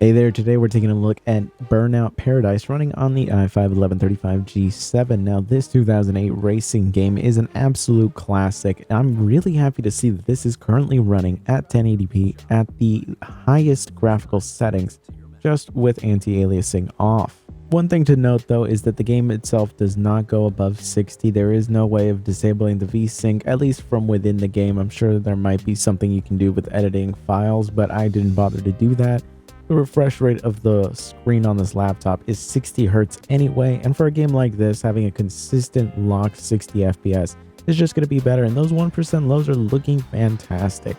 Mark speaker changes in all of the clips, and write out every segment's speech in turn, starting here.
Speaker 1: Hey there, today we're taking a look at Burnout Paradise running on the i5-1135G7. Now this 2008 racing game is an absolute classic. I'm really happy to see that this is currently running at 1080p at the highest graphical settings, just with anti-aliasing off. One thing to note though is that the game itself does not go above 60. There is no way of disabling the VSync, at least from within the game. I'm sure there might be something you can do with editing files, but I didn't bother to do that. The refresh rate of the screen on this laptop is 60 Hz anyway, and for a game like this, having a consistent locked 60 FPS is just going to be better, and those 1% lows are looking fantastic.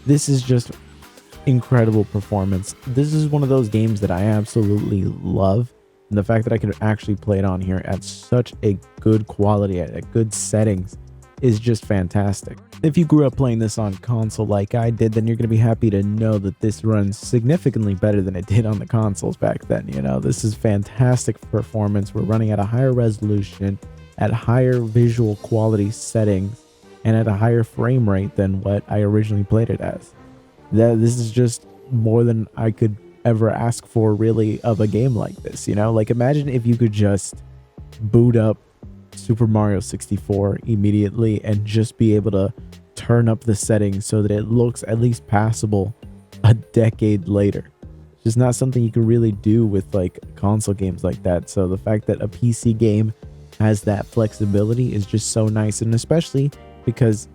Speaker 1: This is just incredible performance. This is one of those games that I absolutely love, and the fact that I can actually play it on here at such a good quality, at good settings, is just fantastic. If you grew up playing this on console like I did, then you're going to be happy to know that this runs significantly better than it did on the consoles back then. You know, this is fantastic performance. We're running at a higher resolution, at higher visual quality settings, and at a higher frame rate than what I originally played it as. This is just more than I could ever ask for, really, of a game like this. You know, like imagine if you could just boot up Super Mario 64 immediately and just be able to turn up the settings so that it looks at least passable a decade later. It's just not something you can really do with like console games like that. So the fact that a PC game has that flexibility is just so nice, and especially because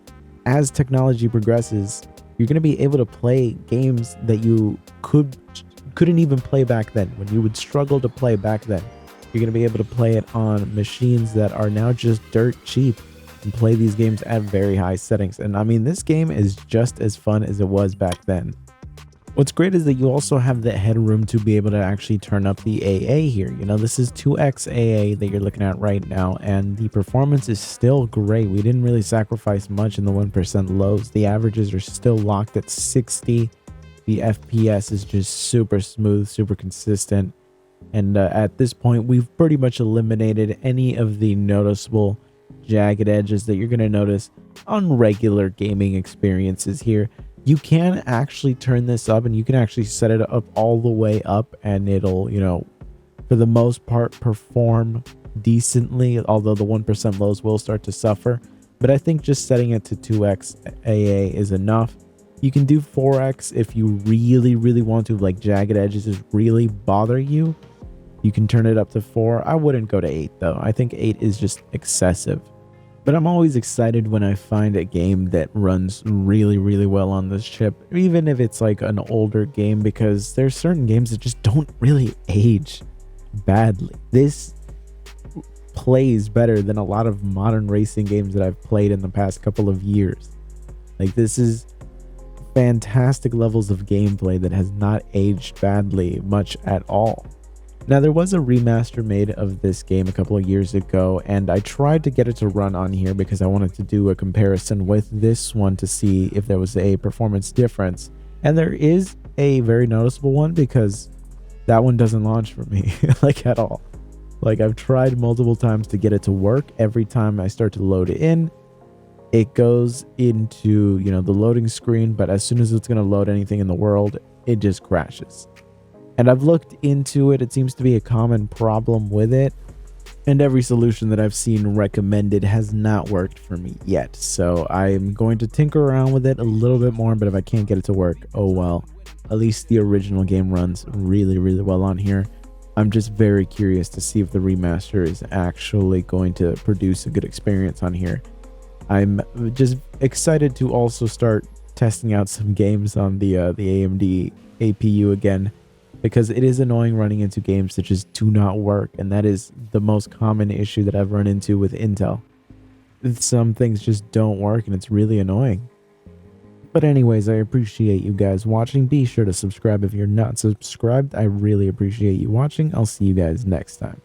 Speaker 1: as technology progresses, you're going to be able to play games that you couldn't even play back then, when you would struggle to play back then. You're going to be able to play it on machines that are now just dirt cheap and play these games at very high settings. And I mean, this game is just as fun as it was back then. What's great is that you also have the headroom to be able to actually turn up the AA here. You know, this is 2x AA that you're looking at right now, and the performance is still great. We didn't really sacrifice much in the 1% lows. The averages are still locked at 60. The FPS is just super smooth, super consistent. And at this point, we've pretty much eliminated any of the noticeable jagged edges that you're going to notice on regular gaming experiences here. You can actually turn this up, and you can actually set it up all the way up, and it'll, you know, for the most part, perform decently, although the 1% lows will start to suffer. But I think just setting it to 2x AA is enough. You can do 4x if you really want to, like jagged edges just really bother you. You can turn it up to 4. I wouldn't go to 8 though. I think 8 is just excessive. But I'm always excited when I find a game that runs really well on this chip, even if it's like an older game, because there's certain games that just don't really age badly. This plays better than a lot of modern racing games that I've played in the past couple of years. Like, this is fantastic levels of gameplay that has not aged badly much at all. Now, there was a remaster made of this game a couple of years ago, and I tried to get it to run on here because I wanted to do a comparison with this one to see if there was a performance difference. And there is a very noticeable one, because that one doesn't launch for me like at all. Like, I've tried multiple times to get it to work. Every time I start to load it in, it goes into, you know, the loading screen, but as soon as it's going to load anything in the world, it just crashes. And I've looked into it. It seems to be a common problem with it, and every solution that I've seen recommended has not worked for me yet. So I'm going to tinker around with it a little bit more, but if I can't get it to work, oh well. At least the original game runs really well on here. I'm just very curious to see if the remaster is actually going to produce a good experience on here. I'm just excited to also start testing out some games on the AMD APU again, because it is annoying running into games that just do not work, and that is the most common issue that I've run into with Intel. Some things just don't work, and it's really annoying. But anyways, I appreciate you guys watching. Be sure to subscribe if you're not subscribed. I really appreciate you watching. I'll see you guys next time.